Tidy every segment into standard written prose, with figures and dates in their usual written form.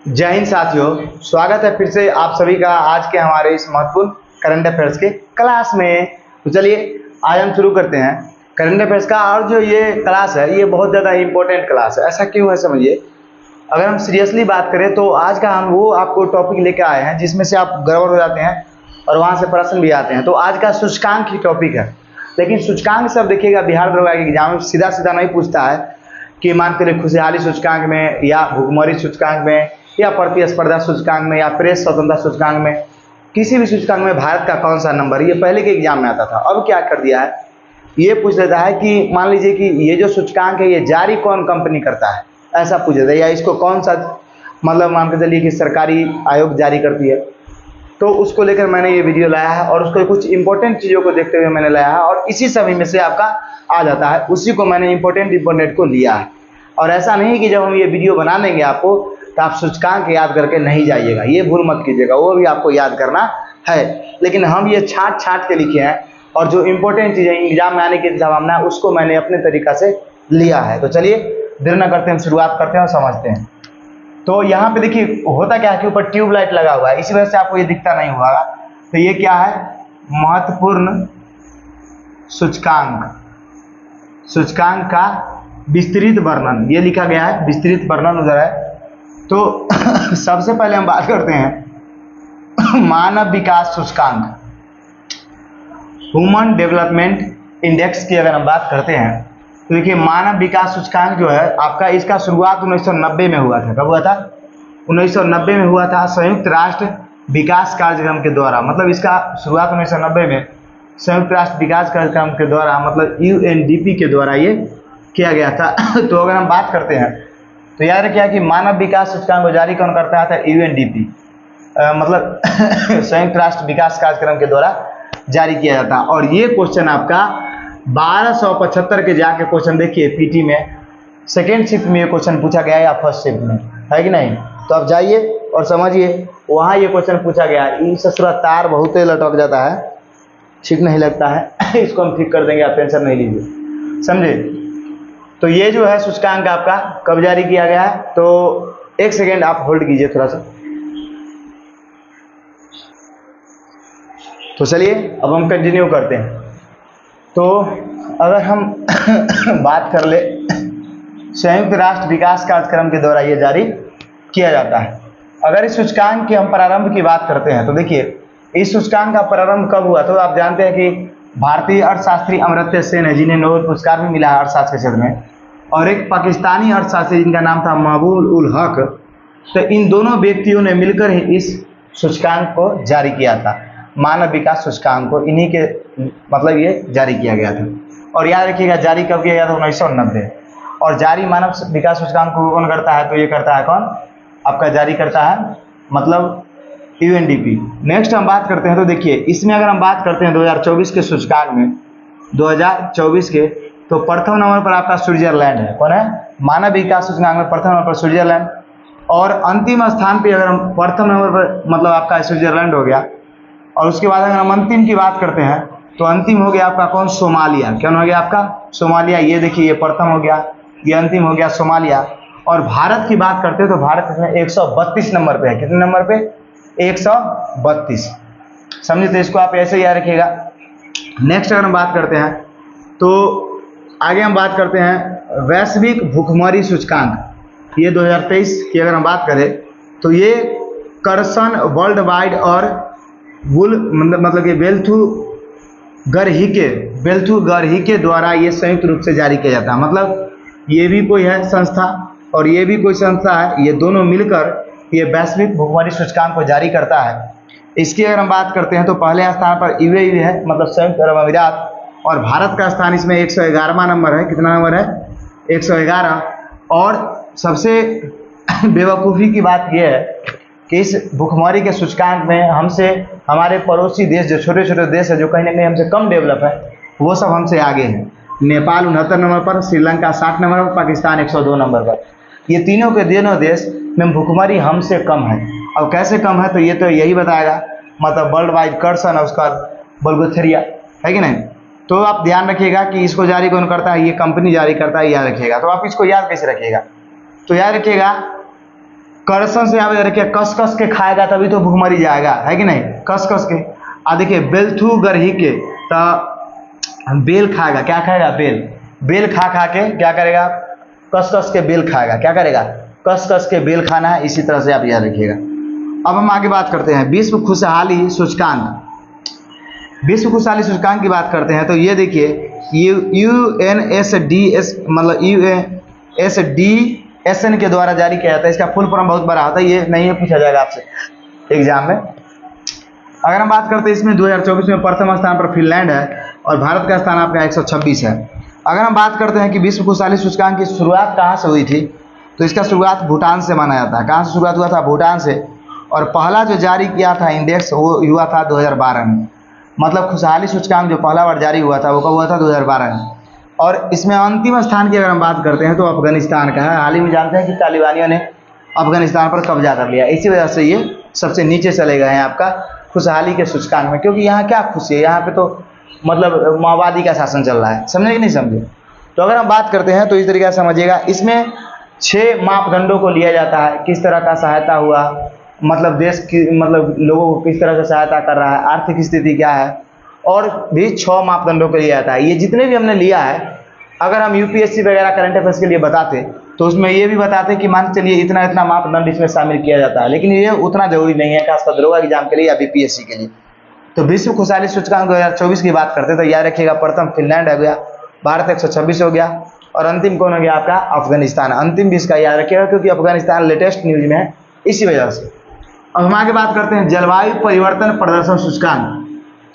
जय हिंद साथियों, स्वागत है फिर से आप सभी का आज के हमारे इस महत्वपूर्ण करंट अफेयर्स के क्लास में। तो चलिए आज हम शुरू करते हैं करंट अफेयर्स का। और जो ये क्लास है ये बहुत ज़्यादा इंपॉर्टेंट क्लास है। ऐसा क्यों है समझिए। अगर हम सीरियसली बात करें तो आज का हम वो आपको टॉपिक लेकर आए हैं जिसमें से आप गड़बड़ हो जाते हैं और वहाँ से प्रश्न भी आते हैं। तो आज का सूचकांक ही टॉपिक है। लेकिन सूचकांक सब देखिएगा बिहार दरोगा के एग्जाम में सीधा सीधा नहीं पूछता है कि मान के लिए खुशहाली सूचकांक में या भुखमरी सूचकांक में या प्रतिस्पर्धा सूचकांक में या प्रेस स्वतंत्रता सूचकांक में, किसी भी सूचकांक में भारत का कौन सा नंबर, ये पहले के एग्जाम में आता था। अब क्या कर दिया है, ये पूछ लेता है कि मान लीजिए कि ये जो सूचकांक है ये जारी कौन कंपनी करता है, ऐसा पूछ लेता है। या इसको कौन सा मतलब मान के चलिए कि सरकारी आयोग जारी करती है। तो उसको लेकर मैंने ये वीडियो लाया है और उसको कुछ इंपॉर्टेंट चीज़ों को देखते हुए मैंने लाया है और इसी सभी में से आपका आ जाता है, उसी को मैंने इंपॉर्टेंट को लिया है। और ऐसा नहीं कि जब हम ये वीडियो बना देंगे आपको तो आप सूचकांक याद करके नहीं जाइएगा, ये भूल मत कीजिएगा, वो भी आपको याद करना है। लेकिन हम ये छाँट छाँट के लिखे हैं और जो इंपॉर्टेंट चीज़ें एग्जाम में आने की संभावना है उसको मैंने अपने तरीक़ा से लिया है। तो चलिए देर न करते हैं, शुरुआत करते हैं और समझते हैं। तो यहाँ पे देखिए होता क्या है कि ऊपर ट्यूबलाइट लगा हुआ है, इसी वजह से आपको ये दिखता नहीं होगा। तो ये क्या है, महत्वपूर्ण सूचकांक, सूचकांक का विस्तृत वर्णन, ये लिखा गया है, विस्तृत वर्णन उधर है। तो सबसे पहले हम बात करते हैं मानव विकास सूचकांक, ह्यूमन डेवलपमेंट इंडेक्स की अगर हम बात करते हैं तो देखिए मानव विकास सूचकांक जो है आपका, इसका शुरुआत 1990 में हुआ था। कब हुआ था, 1990 में हुआ था संयुक्त राष्ट्र विकास कार्यक्रम के द्वारा। मतलब इसका शुरुआत 1990 में संयुक्त राष्ट्र विकास कार्यक्रम के द्वारा, मतलब UNDP के द्वारा ये किया गया था। तो अगर हम बात करते हैं तो याद रखिए कि मानव विकास सूचकांक को जारी कौन करता था, UNDP, मतलब संयुक्त राष्ट्र विकास कार्यक्रम के द्वारा जारी किया जाता। और ये क्वेश्चन आपका 1275 के जाके क्वेश्चन देखिए पीटी में सेकेंड शिफ्ट में ये क्वेश्चन पूछा गया है या फर्स्ट शिफ्ट में, है कि नहीं। तो आप जाइए और समझिए, वहाँ ये क्वेश्चन पूछा गया है। इस ससुरा तार बहुत ही लटक जाता है, ठीक नहीं लगता है। इसको हम ठीक कर देंगे, आप टेंशन नहीं लीजिए, समझे। तो ये जो है सूचकांक आपका कब जारी किया गया है, तो एक सेकेंड आप होल्ड कीजिए थोड़ा सा। तो चलिए अब हम कंटिन्यू करते हैं। तो अगर हम बात कर ले, संयुक्त राष्ट्र विकास कार्यक्रम के द्वारा ये जारी किया जाता है। अगर इस सूचकांक के हम प्रारंभ की बात करते हैं तो देखिए इस सूचकांक का प्रारंभ कब हुआ। तो आप जानते हैं कि भारतीय अर्थशास्त्री अमर्त्य सेन है जिन्हें नोबेल पुरस्कार भी मिला है अर्थशास्त्र के क्षेत्र में, और एक पाकिस्तानी अर्थशास्त्री जिनका नाम था महबूब उल हक। तो इन दोनों व्यक्तियों ने मिलकर ही इस सूचकांक को जारी किया था, मानव विकास सूचकांक को इन्हीं के मतलब ये जारी किया गया था। और याद रखिएगा जारी कब किया गया था, 1990। और जारी मानव विकास सूचकांक को कौन करता है, तो ये करता है कौन, आपका जारी करता है मतलब UNDP। नेक्स्ट हम बात करते हैं तो देखिए इसमें अगर हम बात करते हैं 2024 के सूचकांक में, 2024 के, तो प्रथम नंबर पर आपका स्विट्जरलैंड है। कौन है, मानव विकास सूचकांक में प्रथम नंबर पर स्विट्जरलैंड। और अंतिम स्थान पे अगर हम प्रथम नंबर पर मतलब आपका स्विट्जरलैंड हो गया। और उसके बाद अगर हम अंतिम की बात करते हैं तो अंतिम हो गया आपका कौन, सोमालिया। क्या हो गया आपका, सोमालिया। ये देखिए ये प्रथम हो गया, ये अंतिम हो गया सोमालिया। और भारत की बात करते हैं तो भारत इसमें 132 नंबर पे है। कितने नंबर पे, 132, समझे। तो इसको आप ऐसे याद रखिएगा। नेक्स्ट अगर हम बात करते हैं तो आगे हम बात करते हैं वैश्विक भुखमरी सूचकांक। ये 2023 की अगर हम बात करें तो ये कर्सन वर्ल्ड वाइड और वुल मतलब कि बेल्थू के द्वारा ये संयुक्त रूप से जारी किया जाता है। मतलब ये भी कोई है संस्था और ये भी कोई संस्था है, ये दोनों मिलकर ये वैश्विक भुखमरी सूचकांक को जारी करता है। इसकी अगर हम बात करते हैं तो पहले स्थान पर UAE है, मतलब संयुक्त अरब अमीरात। और भारत का स्थान इसमें 111वां नंबर है। कितना नंबर है, 111। और सबसे बेवकूफ़ी की बात यह है कि इस भुखमरी के सूचकांक में हमसे हमारे पड़ोसी देश, जो छोटे छोटे देश है जो कहीं ना कहीं हमसे कम डेवलप है, वो सब हमसे आगे हैं। नेपाल 69 नंबर पर, श्रीलंका 60 नंबर पर, पाकिस्तान 102 नंबर पर। ये तीनों के देश में भुखमरी हमसे कम है। अब कैसे कम है तो ये तो यही बताएगा, मतलब वर्ल्ड वाइड कर्सन है उसका बल्गोथेरिया, है कि नहीं। तो आप ध्यान रखिएगा कि इसको जारी कौन करता है, ये कंपनी जारी करता है, याद रखिएगा। तो आप इसको याद कैसे रखिएगा, तो याद रखिएगा करसन से आप देखिए कस कस के खाएगा तभी तो भूखमरी जाएगा, है कि नहीं, कस कस के। आ देखिए बेलथू गरही के, तो बेल खाएगा, क्या खाएगा, बेल, बेल खा खा के क्या करेगा, कस कस के बेल खाएगा, क्या करेगा, कस कस के बेल खाना है। इसी तरह से आप याद रखिएगा। अब हम आगे बात करते हैं विश्व खुशहाली सूचकांक। विश्व खुशहाली सूचकांक की बात करते हैं तो ये देखिए UNSDS मतलब UNSDSN के द्वारा जारी किया जाता है। इसका फुल फॉर्म बहुत बड़ा होता है, ये नहीं पूछा जाएगा आपसे एग्जाम में। अगर हम बात करते हैं इसमें 2024 में प्रथम स्थान पर फिनलैंड है और भारत का स्थान आपका 126 है। अगर हम बात करते हैं कि विश्व खुशहाली सूचकांक की शुरुआत कहाँ से हुई थी, तो इसका शुरुआत भूटान से माना जाता है। कहाँ से शुरुआत हुआ था, भूटान से। और पहला जो जारी किया था इंडेक्स वो हुआ था 2012 में। मतलब खुशहाली सूचकांक जो पहला बार जारी हुआ था वो कब हुआ था, 2012 में। और इसमें अंतिम स्थान की अगर हम बात करते हैं तो अफगानिस्तान का है। हाल ही में जानते हैं कि तालिबानियों ने अफगानिस्तान पर कब्जा कर लिया, इसी वजह से ये सबसे नीचे चले गए हैं आपका खुशहाली के सूचकांक में। क्योंकि यहाँ क्या खुशी है, यहाँ पे तो मतलब माओवादी का शासन चल रहा है, समझे कि नहीं समझे। तो अगर हम बात करते हैं तो इस तरीके से समझिएगा, इसमें 6 मापदंडों को लिया जाता है। किस तरह का सहायता हुआ, मतलब देश की मतलब लोगों को किस तरह से सहायता कर रहा है, आर्थिक स्थिति क्या है, और भी 6 मापदंडों को लिया जाता है। ये जितने भी हमने लिया है, अगर हम यूपीएससी वगैरह करंट अफेयर्स के लिए बताते तो उसमें ये भी बताते कि मान चलिए इतना इतना मापदंड इसमें शामिल किया जाता है, लेकिन ये उतना जरूरी नहीं है खासकर दरोगा एग्जाम के लिए या बीपीएससी के लिए। तो विश्व खुशहाली सूचकांक 2024 की बात करते हैं तो याद रखिएगा प्रथम फिनलैंड हो गया, भारत 126 हो गया और अंतिम कौन हो गया आपका अफगानिस्तान। अंतिम भी इसका याद रखिएगा क्योंकि अफगानिस्तान लेटेस्ट न्यूज में है, इसी वजह से। अब हम आगे बात करते हैं जलवायु परिवर्तन प्रदर्शन सूचकांक।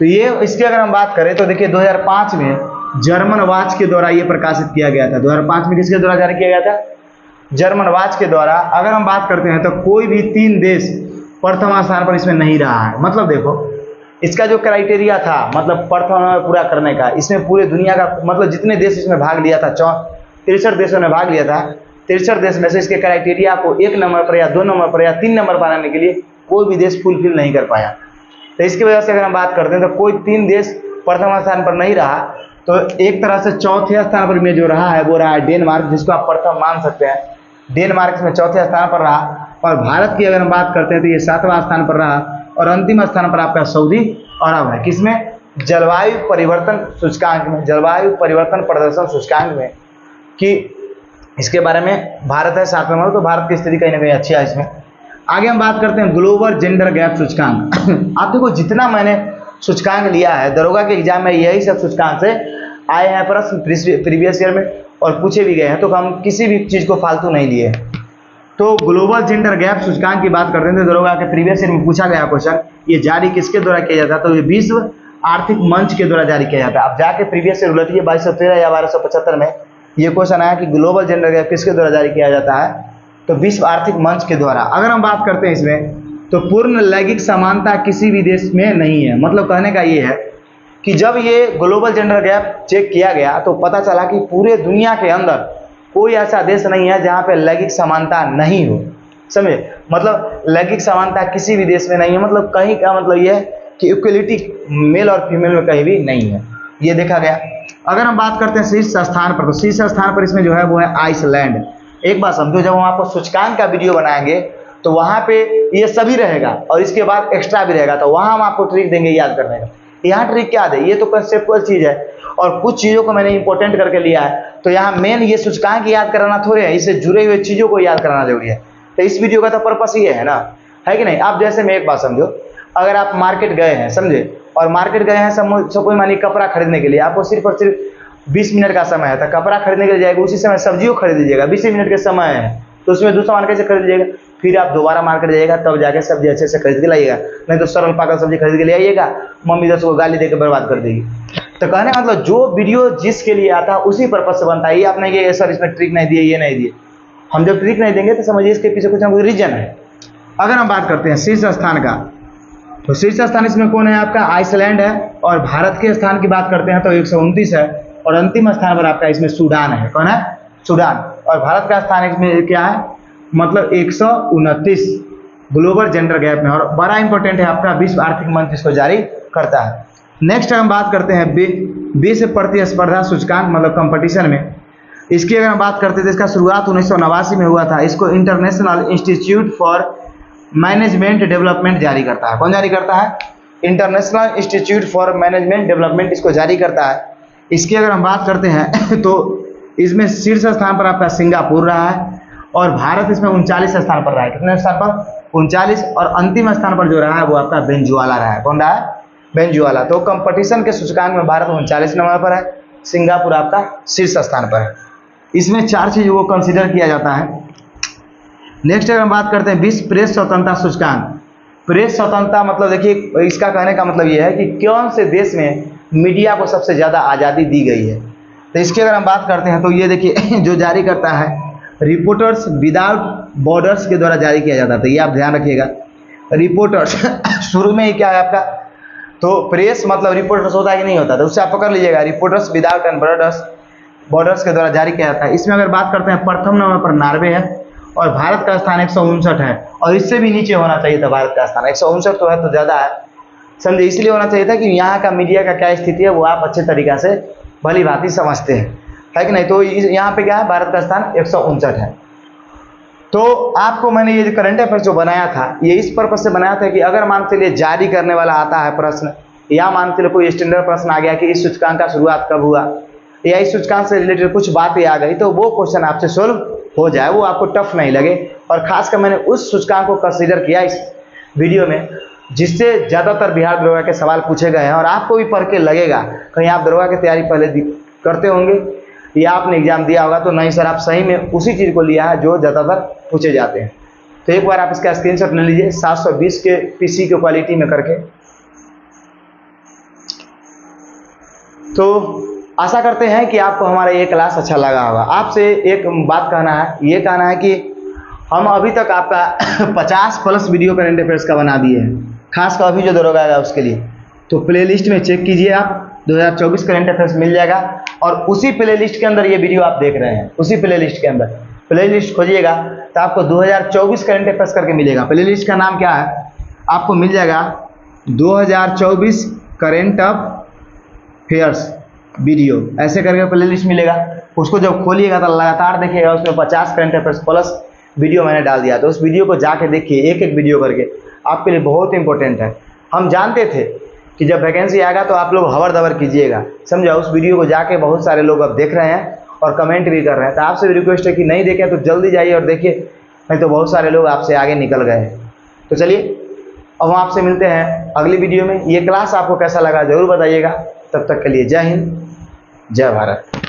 तो ये इसकी अगर हम बात करें तो देखिए 2005 में जर्मन वाच के द्वारा ये प्रकाशित किया गया था। 2005 में किसके द्वारा जारी किया गया था, जर्मन वाच के द्वारा। अगर हम बात करते हैं तो कोई भी 3 देश प्रथम स्थान पर इसमें नहीं रहा है। मतलब देखो इसका जो क्राइटेरिया था मतलब प्रथम पूरा करने का, इसमें पूरे दुनिया का मतलब जितने देश इसमें भाग लिया था 63 देशों ने भाग लिया था। 63 देश में से इसके क्राइटेरिया को 1 नंबर पर या 2 नंबर पर या 3 नंबर पर आने के लिए कोई भी देश फुलफिल नहीं कर पाया। तो इसकी वजह से अगर हम बात करते हैं तो कोई 3 देश प्रथम स्थान पर नहीं रहा। तो एक तरह से चौथे स्थान पर में जो रहा है वो रहा है डेनमार्क, जिसको आप प्रथम मान सकते हैं। डेनमार्क में चौथे स्थान पर रहा। और भारत की अगर हम बात करते हैं तो ये 7वां स्थान पर रहा। और अंतिम स्थान पर आपका सऊदी अरब है। किसमें, जलवायु परिवर्तन सूचकांक में, जलवायु परिवर्तन प्रदर्शन सूचकांक में। कि इसके बारे में भारत है 7वें नंबर, तो भारत की स्थिति कहीं ना कहीं अच्छी है इसमें। आगे हम बात करते हैं ग्लोबल जेंडर गैप सूचकांक। आप देखो जितना मैंने सूचकांक लिया है दरोगा के एग्जाम में यही सब सूचकांक से आए हैं प्रश्न प्रीवियस ईयर में और पूछे भी गए हैं, तो हम किसी भी चीज़ को फालतू नहीं लिए। तो ग्लोबल जेंडर गैप सूचकांक की बात करते हैं तो दरोगा के प्रीवियस ईयर में पूछा गया क्वेश्चन, ये जारी किसके द्वारा किया जाता है, तो ये विश्व आर्थिक मंच के द्वारा जारी किया जाता है। अब जाके प्रीवियस ईयर उलटिए 2213 या 1275 में ये क्वेश्चन आया कि ग्लोबल जेंडर गैप किसके द्वारा जारी किया जाता है, तो विश्व आर्थिक मंच के द्वारा। अगर हम बात करते हैं इसमें तो पूर्ण लैंगिक समानता किसी भी देश में नहीं है। मतलब कहने का ये है कि जब ये ग्लोबल जेंडर गैप चेक किया गया तो पता चला कि पूरे दुनिया के अंदर कोई ऐसा देश नहीं है जहाँ पे लैंगिक समानता नहीं हो। समझे, मतलब लैंगिक समानता किसी भी देश में नहीं है। मतलब कहीं का मतलब ये है कि इक्वलिटी मेल और फीमेल में कहीं भी नहीं है, ये देखा गया। अगर हम बात करते हैं शीर्ष स्थान पर, तो शीर्ष स्थान पर इसमें जो है वो है आइसलैंड। एक बात समझो, जब हम आपको सूचकांक का वीडियो बनाएंगे तो वहाँ पे ये सभी रहेगा और इसके बाद एक्स्ट्रा भी रहेगा, तो वहाँ हम आपको ट्रिक देंगे याद करने का। यहाँ ट्रिक क्या दे, ये तो कंसेप्चुअल चीज़ है और कुछ चीज़ों को मैंने इंपॉर्टेंट करके लिया है। तो यहाँ मेन ये सूचकांक याद कराना थोड़े है, इससे जुड़े हुए चीज़ों को याद कराना जरूरी है। तो इस वीडियो का तो पर्पस ये है ना, है कि नहीं। आप जैसे मैं एक बात समझो, अगर आप मार्केट गए हैं समझे, और मार्केट गए हैं सपोज मानिए कपड़ा खरीदने के लिए, आपको सिर्फ और सिर्फ 20 मिनट का समय है, तो कपड़ा खरीदने के लिए जाएगा, उसी समय सब्जियों खरीद लीजिएगा। 20 मिनट के समय है तो उसमें दूसरा सामान कैसे खरीद लीजिएगा, फिर आप दोबारा मार्केट जाइएगा तब जाके सब्जी अच्छे से खरीद के लाइएगा, नहीं तो सरल पाकल सब्जी खरीद के ले आइएगा, मम्मी 10 को गाली देकर बर्बाद कर देगी। तो कहने का मतलब जो वीडियो जिसके लिए आता है उसी पर्पज से बनता है। ये आपने ये सर इसमें ट्रिक नहीं दिए, ये नहीं दिए, हम जब ट्रिक नहीं देंगे तो समझिए इसके पीछे कुछ ना कुछ रीजन है। अगर हम बात करते हैं शीर्ष स्थान का, तो शीर्ष स्थान इसमें कौन है आपका, आइसलैंड है। और भारत के स्थान की बात करते हैं तो 129 है। और अंतिम स्थान पर आपका इसमें सूडान है। कौन है, सूडान। और भारत का स्थान इसमें क्या है, मतलब 129 ग्लोबल जेंडर गैप में। और बड़ा इंपॉर्टेंट है आपका विश्व आर्थिक मंच इसको जारी करता है। नेक्स्ट हम बात करते हैं विश्व प्रतिस्पर्धा सूचकांक, मतलब कंपटीशन में। इसकी अगर हम बात करते हैं तो इसका शुरुआत 1989 में हुआ था। इसको international institute for management development जारी करता है। कौन जारी करता है? International institute for management development इसको जारी करता है। इसकी अगर हम बात करते हैं तो इसमें शीर्ष स्थान पर आपका सिंगापुर रहा है और भारत इसमें 39 स्थान पर रहा है। कितने स्थान पर? 39। और अंतिम स्थान पर जो रहा है वो आपका वेनेजुएला रहा है। कौन रहा है? वेनेजुएला। तो कंपटीशन के सूचकांक में भारत 39 नंबर पर है, सिंगापुर आपका शीर्ष स्थान पर है। इसमें 4 चीज़ों को कंसीडर किया जाता है। नेक्स्ट अगर हम बात करते हैं विश्व प्रेस स्वतंत्रता सूचकांक। प्रेस स्वतंत्रता मतलब देखिए, इसका कहने का मतलब ये है कि कौन से देश में मीडिया को सबसे ज़्यादा आज़ादी दी गई है। तो इसकी अगर हम बात करते हैं तो ये देखिए जो जारी करता है रिपोर्टर्स विदाउट बॉर्डर्स के द्वारा जारी किया जाता है। तो ये आप ध्यान रखिएगा, रिपोर्टर्स शुरू में ही क्या है आपका, तो प्रेस मतलब रिपोर्टर्स होता है कि नहीं होता, तो उससे आप पकड़ लीजिएगा, रिपोर्टर्स विदाउट एंड बॉर्डर्स के द्वारा जारी किया जाता है। इसमें अगर बात करते हैं प्रथम नंबर पर नॉर्वे है और भारत का स्थान 159 है और इससे भी नीचे होना चाहिए था भारत का स्थान। 159 तो है तो ज़्यादा है, समझे, इसलिए होना चाहिए था कि यहाँ का मीडिया का क्या स्थिति है वो आप अच्छे तरीक़ा से भली भांति समझते हैं, है कि नहीं। तो यहाँ पे क्या है, भारत का स्थान 159 है। तो आपको मैंने ये जो करंट अफेयर्स जो बनाया था ये इस पर्पज से बनाया था कि अगर मान के लिए जारी करने वाला आता है प्रश्न या मान के लिए कोई स्टैंडर्ड प्रश्न आ गया कि इस सूचकांक का शुरुआत कब हुआ या इस सूचकांक से रिलेटेड कुछ बातें आ गई तो वो क्वेश्चन आपसे सोल्व हो जाए, वो आपको टफ नहीं लगे। और खासकर मैंने उस सूचकांक को कंसीडर किया इस वीडियो में जिससे ज़्यादातर बिहार दरोगा के सवाल पूछे गए हैं और आपको भी पढ़ के लगेगा कहीं आप दरोगा की तैयारी पहले करते होंगे या आपने एग्जाम दिया होगा तो नहीं सर आप सही में उसी चीज़ को लिया है जो ज़्यादातर पूछे जाते हैं। तो एक बार आप इसका स्क्रीनशॉट ले लीजिए 720 के पीसी के क्वालिटी में करके। तो आशा करते हैं कि आपको हमारा ये क्लास अच्छा लगा होगा। आपसे एक बात कहना है, ये कहना है कि हम अभी तक आपका 50+ वीडियो करंट अफेयर्स का बना दिए हैं, खास कर अभी जो दरोगा आएगा उसके लिए। तो प्लेलिस्ट में चेक कीजिए आप 2024 करंट अफेयर्स मिल जाएगा और उसी प्लेलिस्ट के अंदर ये वीडियो आप देख रहे हैं, उसी प्लेलिस्ट के अंदर प्लेलिस्ट खोजिएगा तो आपको 2024 करंट अफेयर्स करके मिलेगा। प्लेलिस्ट का नाम क्या है, आपको मिल जाएगा 2024 करंट अफेयर्स वीडियो, ऐसे करके प्लेलिस्ट मिलेगा। उसको जब खोलिएगा तो लगातार देखिएगा उसमें 50 करंट अफेयर्स प्लस वीडियो मैंने डाल दिया। तो उस वीडियो को जाके देखिए, एक एक वीडियो करके, आपके लिए बहुत इंपॉर्टेंट है। हम जानते थे कि जब वैकेंसी आएगा तो आप लोग हवर दबर कीजिएगा, समझा। उस वीडियो को जाके बहुत सारे लोग अब देख रहे हैं और कमेंट भी कर रहे हैं। तो आपसे भी रिक्वेस्ट है कि नहीं देखें तो जल्दी जाइए और देखिए, नहीं तो बहुत सारे लोग आपसे आगे निकल गए हैं। तो चलिए अब हम आपसे मिलते हैं अगली वीडियो में। ये क्लास आपको कैसा लगा ज़रूर बताइएगा। तब तक के लिए जय हिंद, जय भारत।